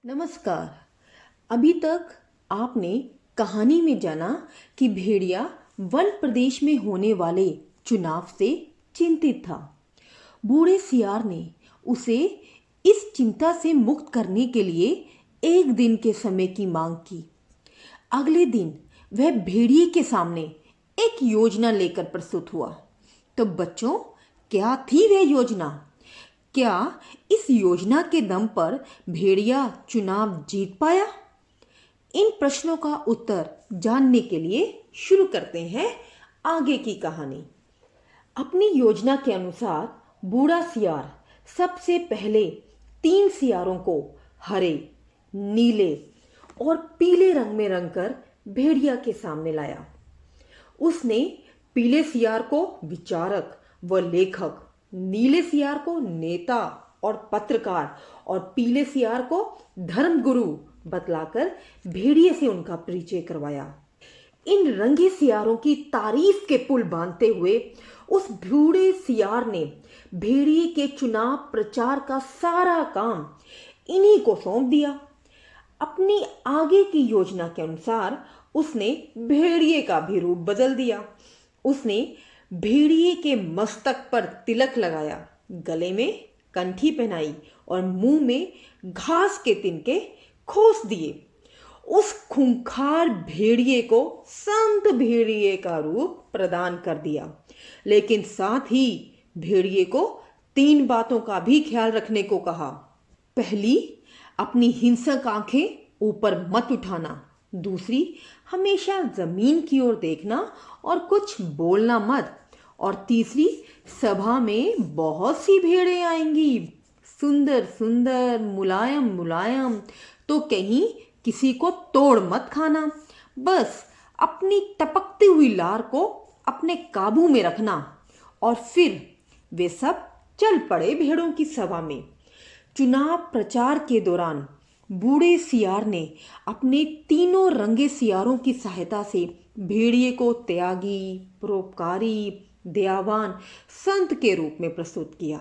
नमस्कार। अभी तक आपने कहानी में जाना कि भेड़िया वन प्रदेश में होने वाले चुनाव से चिंतित था। बूढ़े सियार ने उसे इस चिंता से मुक्त करने के लिए एक दिन के समय की मांग की। अगले दिन वह भेड़िए के सामने एक योजना लेकर प्रस्तुत हुआ। तो बच्चों, क्या थी वह योजना? क्या इस योजना के दम पर भेड़िया चुनाव जीत पाया? इन प्रश्नों का उत्तर जानने के लिए शुरू करते हैं आगे की कहानी। अपनी योजना के अनुसार बूढ़ा सियार सबसे पहले 3 सियारों को हरे, नीले और पीले रंग में रंगकर भेड़िया के सामने लाया। उसने पीले सियार को विचारक व लेखक, नीले सियार को नेता और पत्रकार और पीले सियार को धर्मगुरु बतलाकर भेड़िए से उनका परिचय करवाया। इन रंगे सियारों की तारीफ के पुल बांधते हुए उस बूढ़े सियार ने भेड़िए के चुनाव प्रचार का सारा काम इन्हीं को सौंप दिया। अपनी आगे की योजना के अनुसार उसने भेड़िए का भी रूप बदल दिया। उसने भेड़िए के मस्तक पर तिलक लगाया, गले में कंठी पहनाई और मुंह में घास के तिनके खोस दिए। उस खूंखार भेड़िए को संत भेड़िए का रूप प्रदान कर दिया, लेकिन साथ ही भेड़िए को 3 बातों का भी ख्याल रखने को कहा। पहली, अपनी हिंसक आंखें ऊपर मत उठाना। दूसरी, हमेशा जमीन की ओर देखना और कुछ बोलना मत। और तीसरी, सभा में बहुत सी भेड़ें आएंगी, सुंदर सुंदर, मुलायम मुलायम, तो कहीं किसी को तोड़ मत खाना। बस अपनी टपकती हुई लार को अपने काबू में रखना। और फिर वे सब चल पड़े भेड़ों की सभा में। चुनाव प्रचार के दौरान बूढ़े सियार ने अपने तीनों रंगे सियारों की सहायता से भेड़िए को त्यागी, परोपकारी, दयावान संत के रूप में प्रस्तुत किया।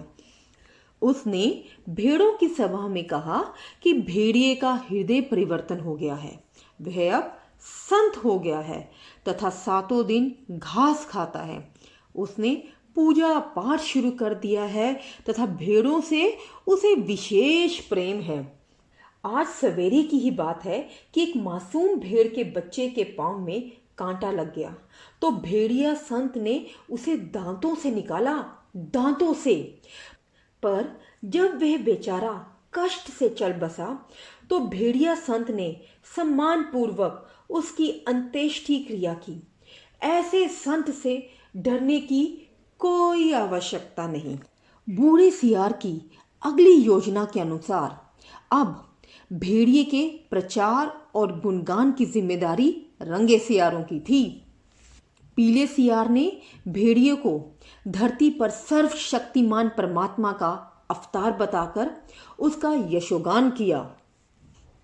उसने भेड़ों की सभा में कहा कि भेड़िए का हृदय परिवर्तन हो गया है, वह अब संत हो गया है तथा 7 दिन घास खाता है। उसने पूजा पाठ शुरू कर दिया है तथा भेड़ों से उसे विशेष प्रेम है। आज सवेरे की ही बात है कि एक मासूम भेड़ के बच्चे के पांव में कांटा लग गया, तो भेड़िया संत ने उसे दांतों से निकाला, दांतों से। पर जब वह बेचारा कष्ट से चल बसा तो भेड़िया संत ने सम्मान पूर्वक उसकी अंत्येष्टि क्रिया की। ऐसे संत से डरने की कोई आवश्यकता नहीं। बूढ़े सियार की अगली योजना के अनुसार अब भेड़िए के प्रचार और गुणगान की जिम्मेदारी रंगे सियारों की थी। पीले सियार ने भेड़िए को धरती पर सर्वशक्तिमान परमात्मा का अवतार बताकर उसका यशोगान किया।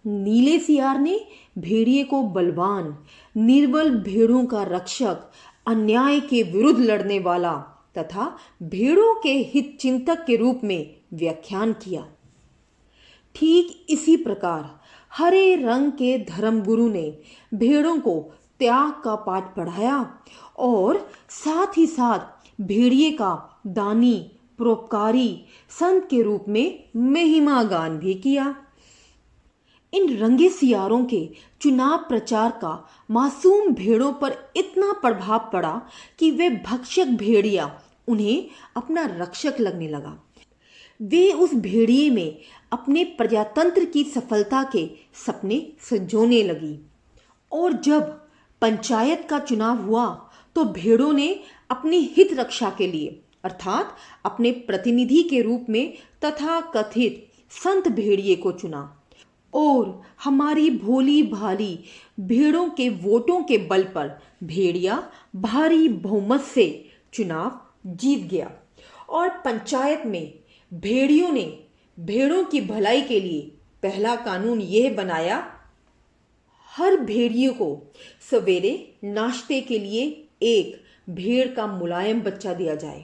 नीले सियार ने भेड़िए को बलवान, निर्बल भेड़ों का रक्षक, अन्याय के विरुद्ध लड़ने वाला तथा भेड़ों के हित चिंतक के रूप में व्याख्यान किया। ठीक इसी प्रकार हरे रंग के धर्मगुरु ने भेड़ों को त्याग का पाठ पढ़ाया और साथ ही साथ भेड़िए का दानी, परोपकारी संत के रूप में महिमा गान भी किया। इन रंगे सियारों के चुनाव प्रचार का मासूम भेड़ों पर इतना प्रभाव पड़ा कि वे भक्षक भेड़िया उन्हें अपना रक्षक लगने लगा। वे उस भेड़िए में अपने प्रजातंत्र की सफलता के सपने संजोने लगी। और जब पंचायत का चुनाव हुआ तो भेड़ों ने अपनी हित रक्षा के लिए अर्थात अपने प्रतिनिधि के रूप में तथा कथित संत भेड़िए को चुना। और हमारी भोली भाली भेड़ों के वोटों के बल पर भेड़िया भारी बहुमत से चुनाव जीत गया। और पंचायत में भेड़ियों ने भेड़ों की भलाई के लिए पहला कानून यह बनाया, हर भेड़िए को सवेरे नाश्ते के लिए एक भेड़ का मुलायम बच्चा दिया जाए।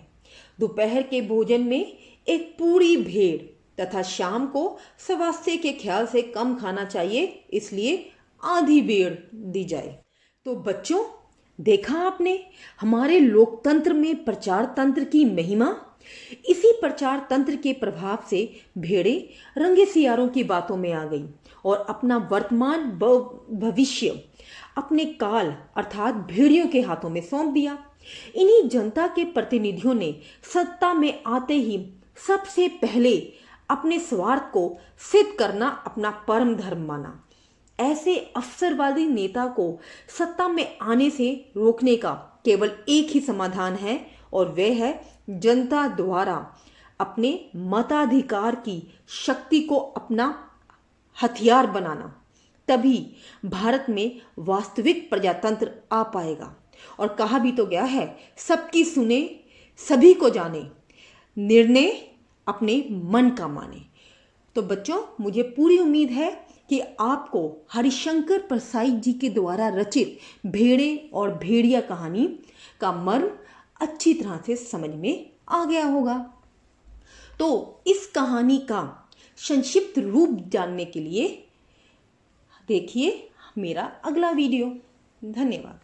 दोपहर के भोजन में एक पूरी भेड़ तथा शाम को स्वास्थ्य के ख्याल से कम खाना चाहिए, इसलिए आधी बेड़ दी जाए। तो बच्चों, देखा आपने हमारे लोकतंत्र में प्रचार तंत्र की महिमा। इसी प्रचार तंत्र के प्रभाव से भेड़े रंगे सियारों की बातों में आ गई और अपना वर्तमान भविष्य अपने काल अर्थात भेड़ियों के हाथों में सौंप दिया। इन्हीं जनता के प्रतिनिधियों ने सत्ता में आते ही सबसे पहले अपने स्वार्थ को सिद्ध करना अपना परम धर्म माना। ऐसे अवसरवादी नेता को सत्ता में आने से रोकने का केवल एक ही समाधान है और वह है जनता द्वारा अपने मताधिकार की शक्ति को अपना हथियार बनाना। तभी भारत में वास्तविक प्रजातंत्र आ पाएगा। और कहा भी तो गया है, सबकी सुने सभी को जाने, निर्णय अपने मन का माने। तो बच्चों, मुझे पूरी उम्मीद है कि आपको हरिशंकर परसाई जी के द्वारा रचित भेड़े और भेड़िया कहानी का मर्म अच्छी तरह से समझ में आ गया होगा। तो इस कहानी का संक्षिप्त रूप जानने के लिए देखिए मेरा अगला वीडियो। धन्यवाद।